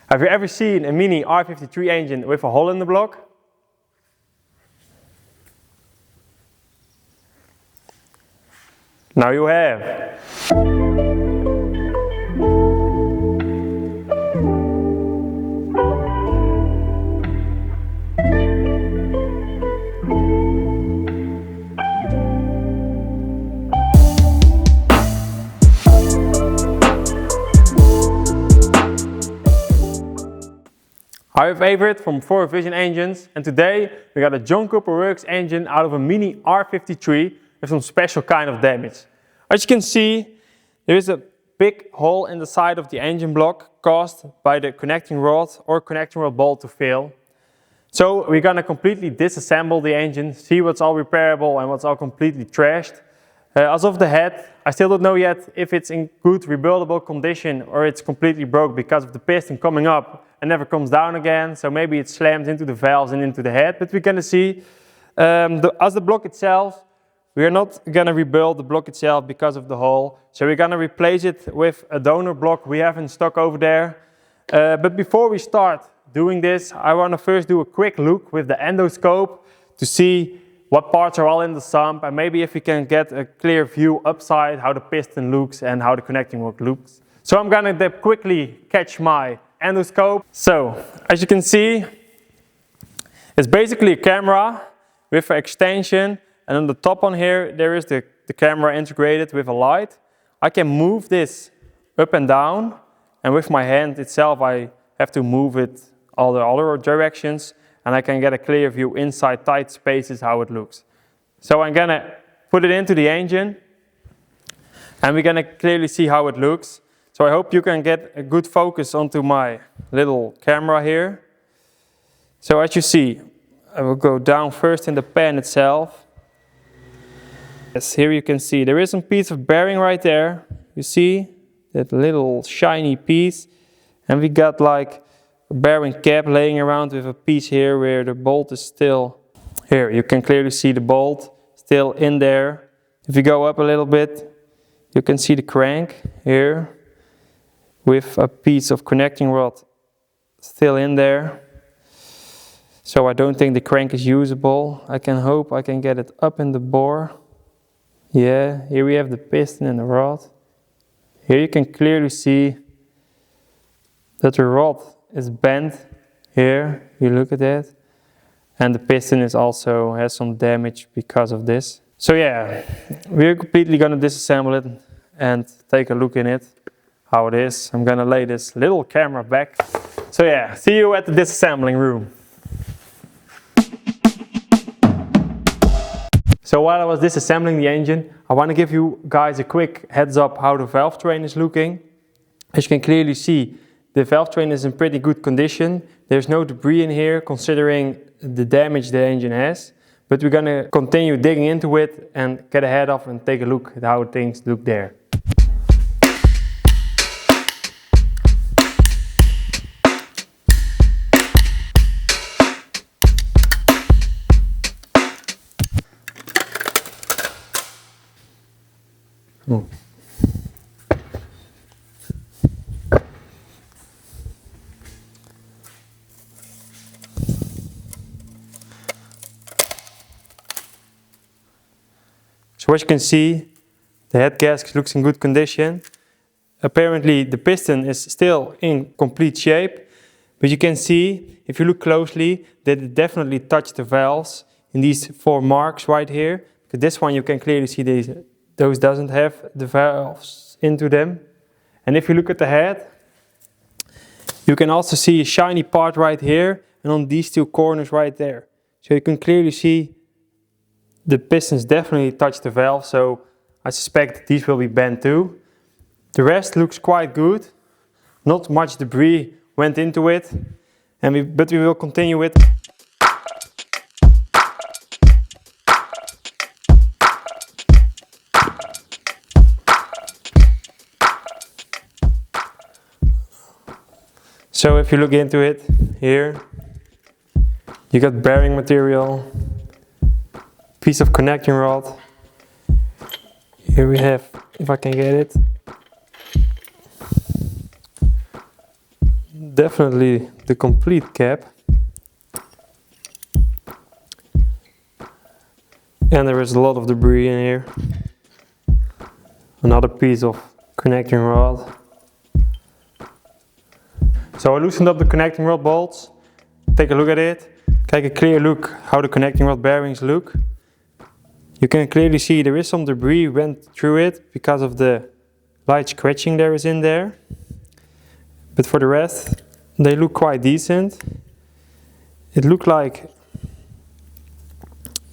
Have you ever seen a MINI R53 engine with a hole in the block? Now you have. Hi, I'm Favorite from 4 Vision Engines, and today we got a John Cooper Works engine out of a MINI R53 with some special kind of damage. As you can see, there is a big hole in the side of the engine block caused by the connecting rod or connecting rod bolt to fail. So we're gonna completely disassemble the engine, see what's all repairable and what's all completely trashed. As of the head, I still don't know yet if it's in good rebuildable condition or it's completely broke because of the piston coming up and never comes down again. So maybe it slams into the valves and into the head, but we're gonna see. As the block itself, we are not gonna rebuild the block itself because of the hole. So we're gonna replace it with a donor block we have in stock over there. But before we start doing this, I wanna first do a quick look with the endoscope to see what parts are all in the sump, and maybe if we can get a clear view upside how the piston looks and how the connecting rod looks. So I'm gonna quickly catch my endoscope. So as you can see, it's basically a camera with an extension, and on the top on here there is the camera integrated with a light. I can move this up and down, and with my hand itself I have to move it all the other directions, and I can get a clear view inside tight spaces how it looks. So I'm gonna put it into the engine and we're gonna clearly see how it looks. So I hope you can get a good focus onto my little camera here. So as you see, I will go down first in the pan itself. Yes, here you can see there is some piece of bearing right there. You see that little shiny piece, and we got like a bearing cap laying around with a piece here where the bolt is still. Here you can clearly see the bolt still in there. If you go up a little bit, you can see the crank here with a piece of connecting rod still in there. So I don't think the crank is usable. I can hope I can get it up in the bore. Yeah, here we have the piston and the rod. Here you can clearly see that the rod is bent here, you look at that, and the piston is also has some damage because of this. So yeah, we're completely gonna disassemble it and take a look in it, how it is. I'm gonna lay this little camera back. So yeah, see you at the disassembling room. So while I was disassembling the engine, I want to give you guys a quick heads up how the valve train is looking. As you can clearly see, the valve train is in pretty good condition. There's no debris in here considering the damage the engine has. But we're gonna continue digging into it and get a head off and take a look at how things look there. So as you can see, the head gasket looks in good condition. Apparently the piston is still in complete shape, but you can see, if you look closely, that it definitely touched the valves in these 4 marks right here. Because this one you can clearly see those doesn't have the valves into them. And if you look at the head, you can also see a shiny part right here and on these 2 corners right there. So you can clearly see the pistons definitely touch the valve, so I suspect these will be bent too. The rest looks quite good. Not much debris went into it, but we will continue with. So if you look into it, here you got bearing material, piece of connecting rod. Here we have, if I can get it, definitely the complete cap. And there is a lot of debris in here. Another piece of connecting rod. So I loosened up the connecting rod bolts. Take a look at it. Take a clear look how the connecting rod bearings look. You can clearly see there is some debris went through it because of the light scratching there is in there. But for the rest, they look quite decent. It looked like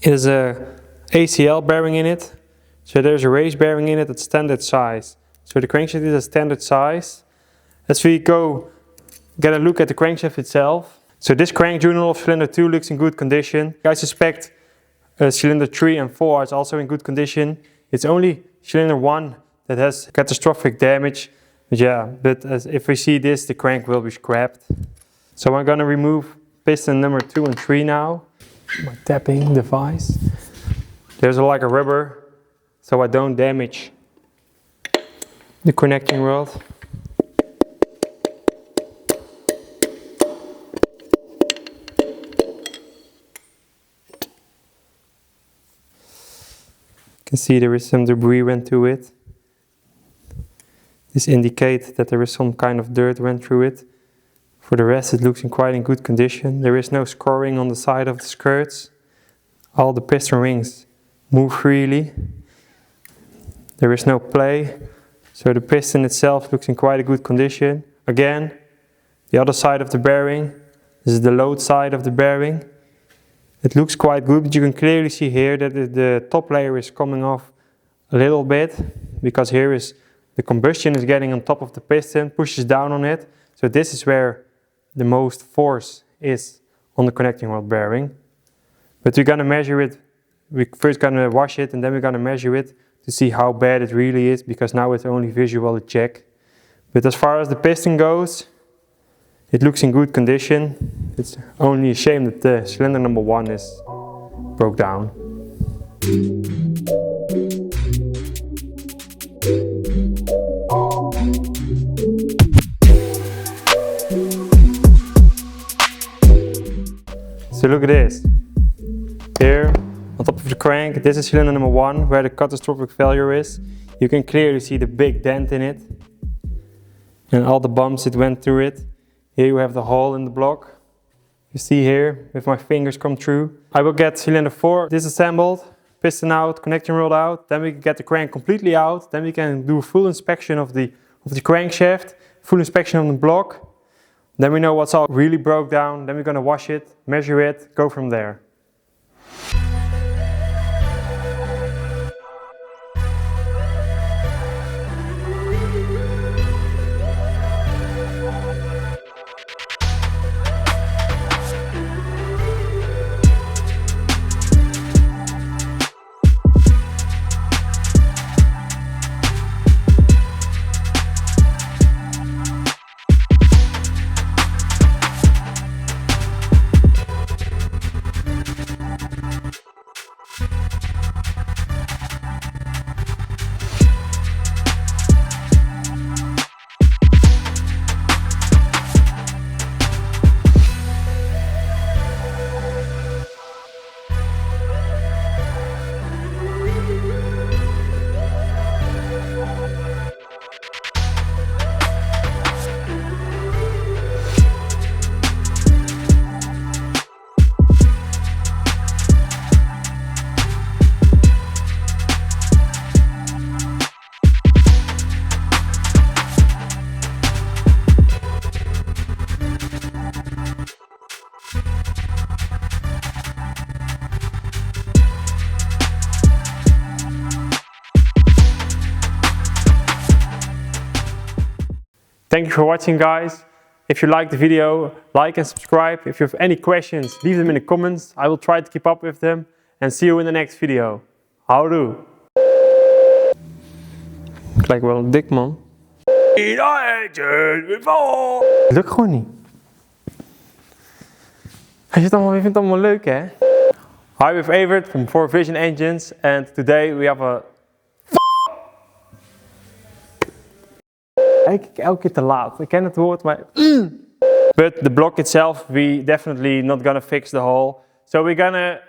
it is a ACL bearing in it. So there's a race bearing in it at standard size. So the crankshaft is a standard size. As we go get a look at the crankshaft itself. So this crank journal of cylinder 2 looks in good condition. I suspect cylinder 3 and 4 is also in good condition. It's only cylinder 1 that has catastrophic damage. But yeah, if we see this, the crank will be scrapped. So I'm gonna remove piston number 2 and 3 now. My tapping device. There's like a rubber, so I don't damage the connecting rod. You can see there is some debris went through it. This indicates that there is some kind of dirt went through it. For the rest, it looks in good condition. There is no scoring on the side of the skirts. All the piston rings move freely. There is no play. So the piston itself looks in quite a good condition. Again, the other side of the bearing. This is the load side of the bearing. It looks quite good, but you can clearly see here that the top layer is coming off a little bit, because here is the combustion is getting on top of the piston, pushes down on it. So this is where the most force is on the connecting rod bearing. But we're gonna measure it. We're first gonna wash it and then we're gonna measure it to see how bad it really is, because now it's only visual to check. But as far as the piston goes, it looks in good condition. It's only a shame that the cylinder number 1 is broke down. So look at this. Here, on top of the crank, this is cylinder number 1, where the catastrophic failure is. You can clearly see the big dent in it. And all the bumps it went through it. Here you have the hole in the block. You see here, if my fingers come through. I will get cylinder 4 disassembled, piston out, connecting rod out. Then we can get the crank completely out. Then we can do a full inspection of the crankshaft, full inspection on the block. Then we know what's all really broke down. Then we're gonna wash it, measure it, go from there. Thank you for watching, guys. If you liked the video, like and subscribe. If you have any questions, leave them in the comments. I will try to keep up with them. And see you in the next video. Houdoe. Ik lijk wel een dik man. Het lukt gewoon niet. Je vindt het allemaal leuk, hè? Hi, with Evert from 4Vision Engines. And today we have a... Ik kijk elke keer te laat. Ik ken het woord, maar... But the block itself, we definitely not gonna fix the hole. So we're gonna